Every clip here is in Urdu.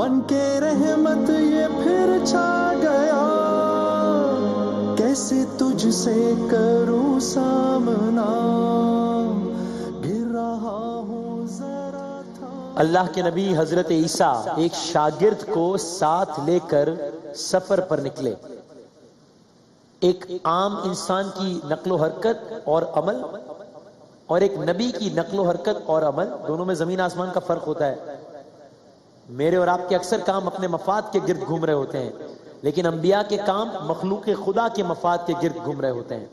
بن کے رحمت یہ پھر چھا گیا، کیسے تجھ سے کروں سامنا، گر رہا ہوں ذرا تھا۔ اللہ کے نبی حضرت عیسیٰ ایک شاگرد کو ساتھ لے کر سفر پر نکلے۔ ایک عام انسان کی نقل و حرکت اور عمل اور ایک نبی کی نقل و حرکت اور عمل، دونوں میں زمین آسمان کا فرق ہوتا ہے۔ میرے اور آپ کے اکثر کام اپنے مفاد کے گرد گھوم رہے ہوتے ہیں، لیکن انبیاء کے کام مخلوق خدا کے مفاد کے گرد گھوم رہے ہوتے ہیں،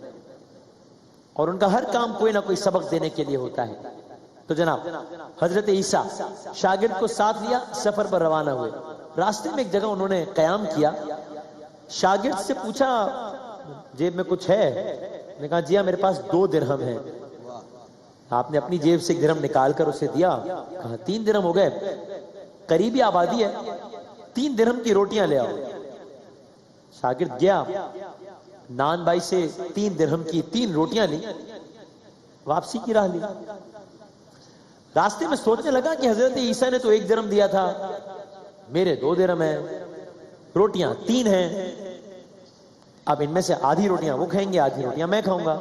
اور ان کا ہر کام کوئی نہ کوئی سبق دینے کے لیے ہوتا ہے۔ تو جناب حضرت عیسیٰ شاگرد کو ساتھ لیا، سفر پر روانہ ہوئے۔ راستے میں ایک جگہ انہوں نے قیام کیا۔ شاگرد سے پوچھا جیب میں کچھ ہے؟ نے کہا جی ہاں میرے پاس 2 درہم ہیں۔ آپ نے اپنی جیب سے 1 درہم نکال کر اسے دیا، کہا 3 درہم ہو گئے، قریبی آبادی ہے، 3 درہم کی روٹیاں لے آؤ۔ شاگرد گیا، نان بائی سے 3 درہم کی 3 روٹیاں لی، واپسی کی راہ لی۔ راستے میں سوچنے لگا کہ حضرت عیسیٰ نے تو 1 درہم دیا تھا، میرے 2 درہم ہیں، روٹیاں 3 ہیں، اب ان میں سے آدھی روٹیاں وہ کھائیں گے، آدھی روٹیاں میں کھاؤں گا،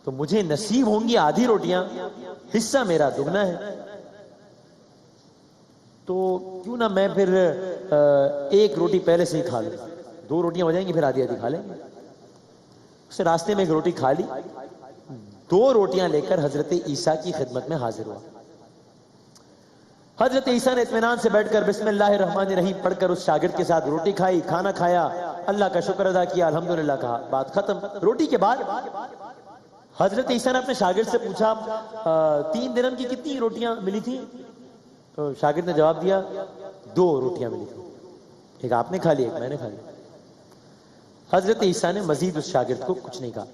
تو مجھے نصیب ہوں گی آدھی روٹیاں، حصہ میرا دگنا ہے، تو کیوں نہ میں پھر 1 روٹی پہلے سے ہی کھا لوں، 2 روٹیاں ہو جائیں گی، پھر آدھی آدھی کھا لیں گے۔ اس راستے میں 1 روٹی کھا لی، 2 روٹیاں لے کر حضرت عیسیٰ کی خدمت میں حاضر ہوا۔ حضرت عیسیٰ نے اطمینان سے بیٹھ کر بسم اللہ الرحمن الرحیم پڑھ کر اس شاگرد کے ساتھ روٹی کھائی، کھانا کھایا، اللہ کا شکر ادا کیا، الحمدللہ کہا، بات ختم۔ روٹی کے بعد حضرت عیسیٰ نے اپنے شاگرد سے پوچھا 3 درہم کی کتنی روٹیاں ملی تھی؟ تو شاگرد نے جواب دیا 2 روٹیاں ملی تھی، ایک آپ نے کھا لی، ایک میں نے کھا لی۔ حضرت عیسیٰ نے مزید اس شاگرد کو کچھ نہیں کہا،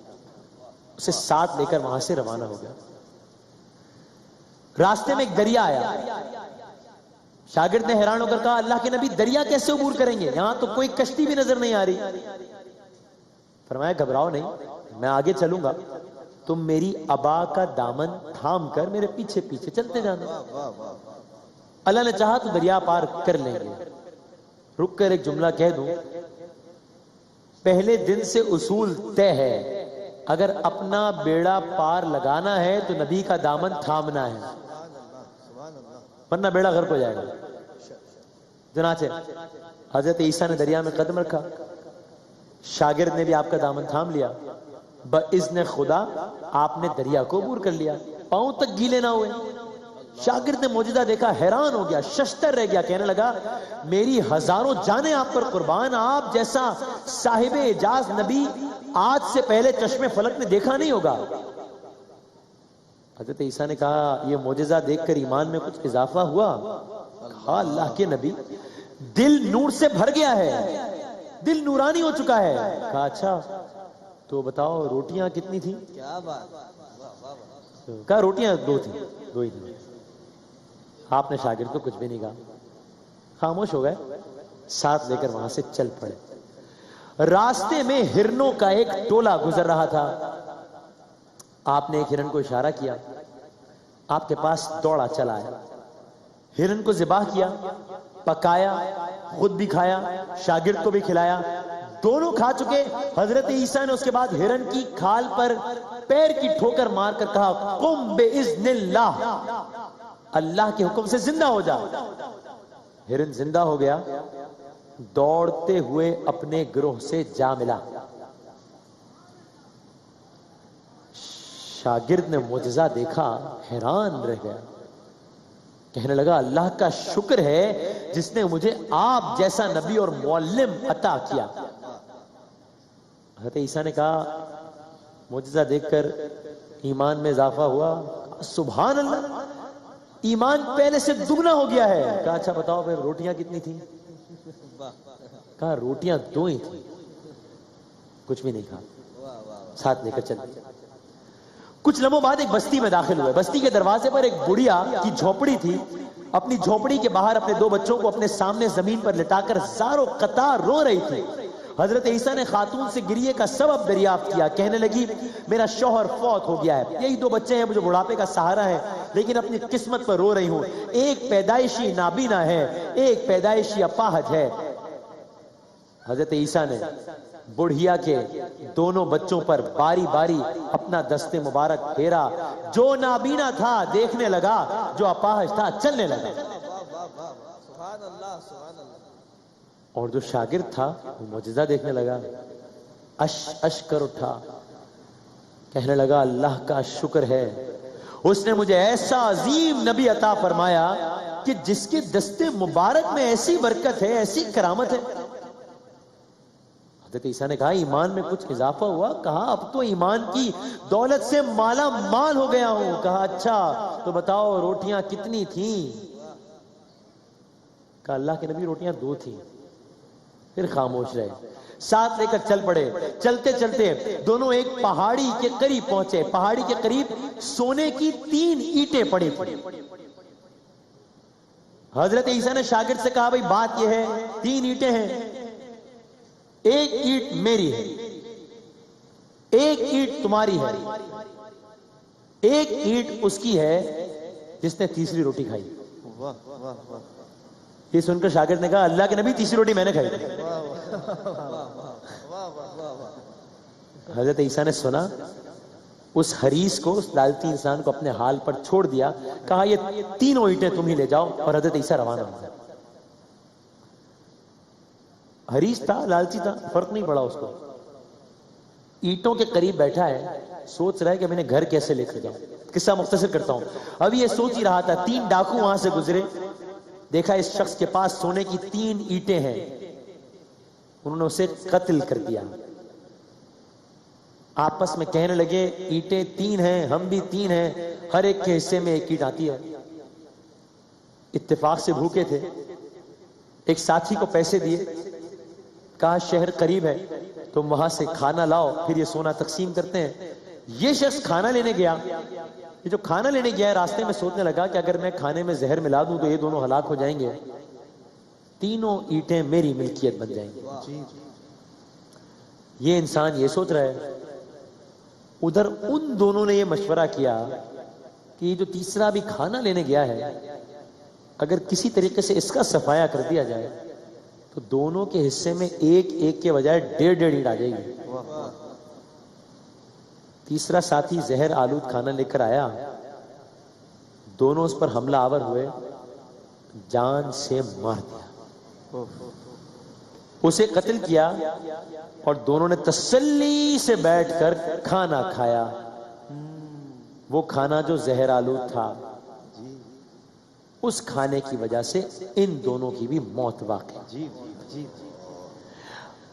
اسے ساتھ لے کر وہاں سے روانہ ہو گیا۔ راستے میں ایک دریا آیا، شاگرد نے حیران ہو کر کہا اللہ کے نبی دریا کیسے عبور کریں گے، یہاں تو کوئی کشتی بھی نظر نہیں آ رہی۔ فرمایا گھبراؤ نہیں، میں آگے چلوں گا، تم میری ابا کا دامن تھام کر میرے پیچھے پیچھے چلتے جانا، اللہ نے چاہا تو دریا پار کر لیں گے۔ رک کر ایک جملہ کہہ دوں، پہلے دن سے اصول طے ہے، اگر اپنا بیڑا پار لگانا ہے تو نبی کا دامن تھامنا ہے، ورنہ بیڑا غرق ہو جائے گا۔ چنانچہ حضرت عیسیٰ نے دریا میں قدم رکھا، شاگرد نے بھی آپ کا دامن تھام لیا، بإذن خدا آپ نے دریا کو عبور کر لیا، پاؤں تک گیلے نہ ہوئے۔ شاگرد نے معجزہ دیکھا، حیران ہو گیا، ششتر رہ گیا، کہنے لگا میری ہزاروں جانیں آپ پر قربان، آپ جیسا صاحب اعجاز نبی آج سے پہلے چشمے فلک نے دیکھا نہیں ہوگا۔ حضرت عیسیٰ نے کہا یہ معجزہ دیکھ کر ایمان میں کچھ اضافہ ہوا؟ کہا اللہ کے نبی دل نور سے بھر گیا ہے، دل نورانی ہو چکا ہے۔ کہا اچھا تو بتاؤ روٹیاں کتنی تھیں؟ کیا بات؟ کہا روٹیاں 2 تھیں، 2 ہی تھیں۔ آپ نے شاگرد کو کچھ بھی نہیں کہا، خاموش ہو گئے، ساتھ لے کر وہاں سے چل پڑے۔ راستے میں ہرنوں کا ایک ٹولہ گزر رہا تھا، آپ نے ایک ہرن کو اشارہ کیا، آپ کے پاس دوڑا چلا آیا، ہرن کو ذبح کیا، پکایا، خود بھی کھایا، شاگرد کو بھی کھلایا، دونوں کھا چکے۔ حضرت عیسیٰ نے اس کے بعد ہرن کی کھال پر پیر کی ٹھوکر مار کر کہا قم بإذن اللہ، اللہ کے حکم سے زندہ ہو جا۔ ہرن زندہ ہو گیا، دوڑتے ہوئے اپنے گروہ سے جا ملا۔ شاگرد نے معجزہ دیکھا، حیران رہ گیا، کہنے لگا اللہ کا شکر ہے جس نے مجھے آپ جیسا نبی اور معلم عطا کیا۔ حضرت عیسیٰ نے کہا معجزہ دیکھ کر ایمان میں اضافہ ہوا؟ سبحان اللہ، ایمان پہلے سے دگنا ہو گیا ہے۔ کہا اچھا بتاؤ پھر روٹیاں کتنی تھیں؟ کہا روٹیاں 2 ہی تھیں، کچھ بھی نہیں کھا، ساتھ لے کر چل دیا۔ کچھ لمحوں بعد ایک بستی میں داخل ہوئے، بستی کے دروازے پر ایک بڑھیا کی جھوپڑی تھی، اپنی جھوپڑی کے باہر اپنے 2 بچوں کو اپنے سامنے زمین پر لٹا کر زار و قطار رو رہی تھی۔ حضرت عیسیٰ نے خاتون سے گریے کا سبب دریافت کیا، کہنے لگی میرا شوہر فوت ہو گیا ہے، یہی 2 بچے ہیں، مجھے بڑھاپے کا سہارا ہے، لیکن اپنی قسمت پر رو رہی ہوں. ایک پیدائشی نابینا ہے, ایک پیدائشی اپاہج ہے. حضرت عیسیٰ نے بڑھیا کے دونوں بچوں پر باری باری اپنا دست مبارک پھیرا. جو نابینا تھا دیکھنے لگا, جو اپاہج تھا چلنے لگا, اور جو شاگرد تھا وہ معجزہ دیکھنے لگا. اش اش کر اٹھا, کہنے لگا اللہ کا شکر ہے, اس نے مجھے ایسا عظیم نبی عطا فرمایا کہ جس کے دست مبارک میں ایسی برکت ہے, ایسی کرامت ہے. حضرت عیسیٰ نے کہا ایمان میں کچھ اضافہ ہوا؟ کہا اب تو ایمان کی دولت سے مالا مال ہو گیا ہوں. کہا اچھا تو بتاؤ روٹیاں کتنی تھیں؟ کہا اللہ کے نبی روٹیاں 2 تھیں. پھر خاموش رہے. ساتھ لے کر چل پڑے. چلتے چلتے دونوں ایک پہاڑی کے قریب پہنچے. پہاڑی کے قریب سونے کی 3 اینٹیں پڑی تھیں. حضرت عیسیٰ نے شاگرد سے کہا بھائی بات یہ ہے 3 اینٹیں ہیں, ایک اینٹ میری ہے, ایک اینٹ تمہاری ہے, ایک اینٹ اس کی ہے جس نے تیسری روٹی کھائی. یہ سن کر شاگرد نے کہا اللہ کے نبی تیسری روٹی میں نے کھائی. حضرت عیسیٰ نے سنا, اس حریص کو, اس لالچی انسان کو اپنے حال پر چھوڑ دیا. کہا یہ 3 اینٹیں تم ہی لے جاؤ, اور حضرت عیسیٰ روانہ ہو. حریص تھا, لالچی تھا, فرق نہیں پڑا اس کو. اینٹوں کے قریب بیٹھا ہے, سوچ رہا ہے کہ میں نے گھر کیسے لے کر جاؤں. قصہ مختصر کرتا ہوں. ابھی یہ سوچ ہی رہا تھا, 3 ڈاکو وہاں سے گزرے. دیکھا اس شخص کے پاس سونے کی 3 اینٹیں ہیں. انہوں نے اسے قتل کر دیا. آپس میں کہنے لگے اینٹیں 3 ہیں, ہم بھی 3 ہیں, ہر ایک کے حصے میں 1 اینٹ آتی ہے. اتفاق سے بھوکے تھے. ایک ساتھی کو پیسے دیے, کہا شہر قریب ہے تم وہاں سے کھانا لاؤ, پھر یہ سونا تقسیم کرتے ہیں. یہ شخص کھانا لینے گیا. یہ جو کھانا لینے گیا ہے راستے میں سوچنے لگا کہ اگر میں کھانے میں زہر ملا دوں تو یہ دونوں ہلاک ہو جائیں گے, 3 اینٹیں میری ملکیت بن جائیں گی. یہ انسان یہ سوچ رہا ہے. ادھر ان دونوں نے یہ مشورہ کیا کہ یہ جو تیسرا بھی کھانا لینے گیا ہے اگر کسی طریقے سے اس کا صفایا کر دیا جائے تو دونوں کے حصے میں 1 کے بجائے 1.5 اینٹ آ جائے گی. تیسرا ساتھی زہر آلود کھانا لے کر آیا. دونوں اس پر حملہ آور ہوئے, جان سے مار دیا, اسے قتل کیا, اور دونوں نے تسلی سے بیٹھ کر کھانا کھایا. وہ کھانا جو زہر آلود تھا, اس کھانے کی وجہ سے ان دونوں کی بھی موت واقع.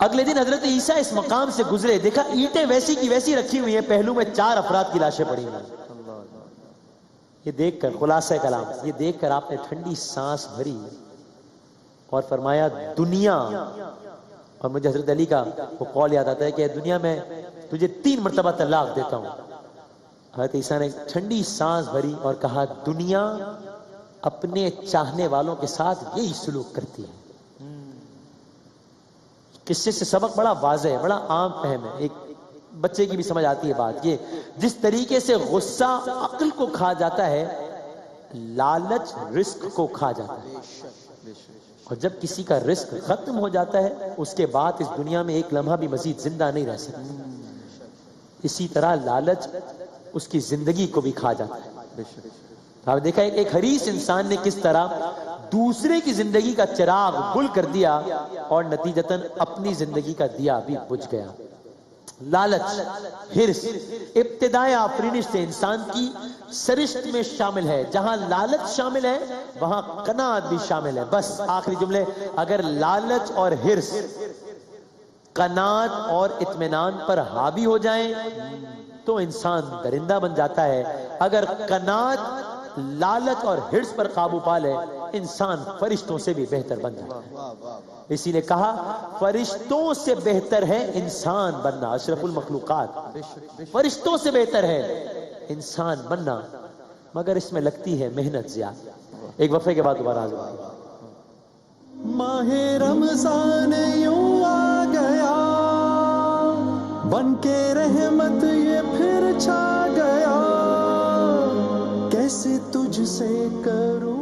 اگلے دن حضرت عیسیٰ اس مقام سے گزرے. دیکھا اینٹیں ویسی کی ویسی رکھی ہوئی ہیں, پہلو میں 4 افراد کی لاشیں پڑی ہوئی ہیں. یہ دیکھ کر, خلاصہ کلام, یہ دیکھ کر آپ نے ٹھنڈی سانس بھری اور فرمایا دنیا. اور مجھے حضرت علی کا وہ قول یاد آتا ہے کہ دنیا میں تجھے 3 مرتبہ طلاق دیتا ہوں. حضرت عیسیٰ نے ٹھنڈی سانس بھری اور کہا دنیا اپنے چاہنے والوں کے ساتھ یہی سلوک کرتی ہے. قصے سے سبق بڑا واضح ہے, بڑا عام فہم ہے, ایک بچے کی بھی سمجھ آتی ہے بات. یہ جس طریقے سے غصہ عقل کو کھا جاتا ہے, لالچ رزق کو کھا جاتا ہے. اور جب کسی کا رزق ختم ہو جاتا ہے اس کے بعد اس دنیا میں ایک لمحہ بھی مزید زندہ نہیں رہ سکتا. اسی طرح لالچ اس کی زندگی کو بھی کھا جاتا ہے. آپ دیکھا ایک حریص انسان نے کس طرح دوسرے کی زندگی کا چراغ گل کر دیا اور نتیجتاً اپنی زندگی کا دیا بھی بجھ گیا. لالچ, ہرس ابتدائے آفرینش سے انسان کی سرشت میں شامل ہے. جہاں لالچ شامل ہے وہاں قناعت بھی شامل ہے. بس آخری جملے, اگر لالچ اور ہرس قناعت اور اطمینان پر حاوی ہو جائیں تو انسان درندہ بن جاتا ہے. اگر قناعت لالچ اور ہرس پر قابو پا لے انسان فرشتوں سے بھی بہتر بن جاتا ہے. اسی نے کہا فرشتوں سے بہتر ہے انسان بننا. اشرف المخلوقات, فرشتوں سے بہتر ہے انسان بننا, مگر اس میں لگتی ہے محنت زیادہ. ایک وقفے کے بعد دوبارہ حاضر ہوں. ماہ رمضان یوں آ گیا, بن کے رحمت یہ پھر چھا گیا. کیسے تجھ سے کروں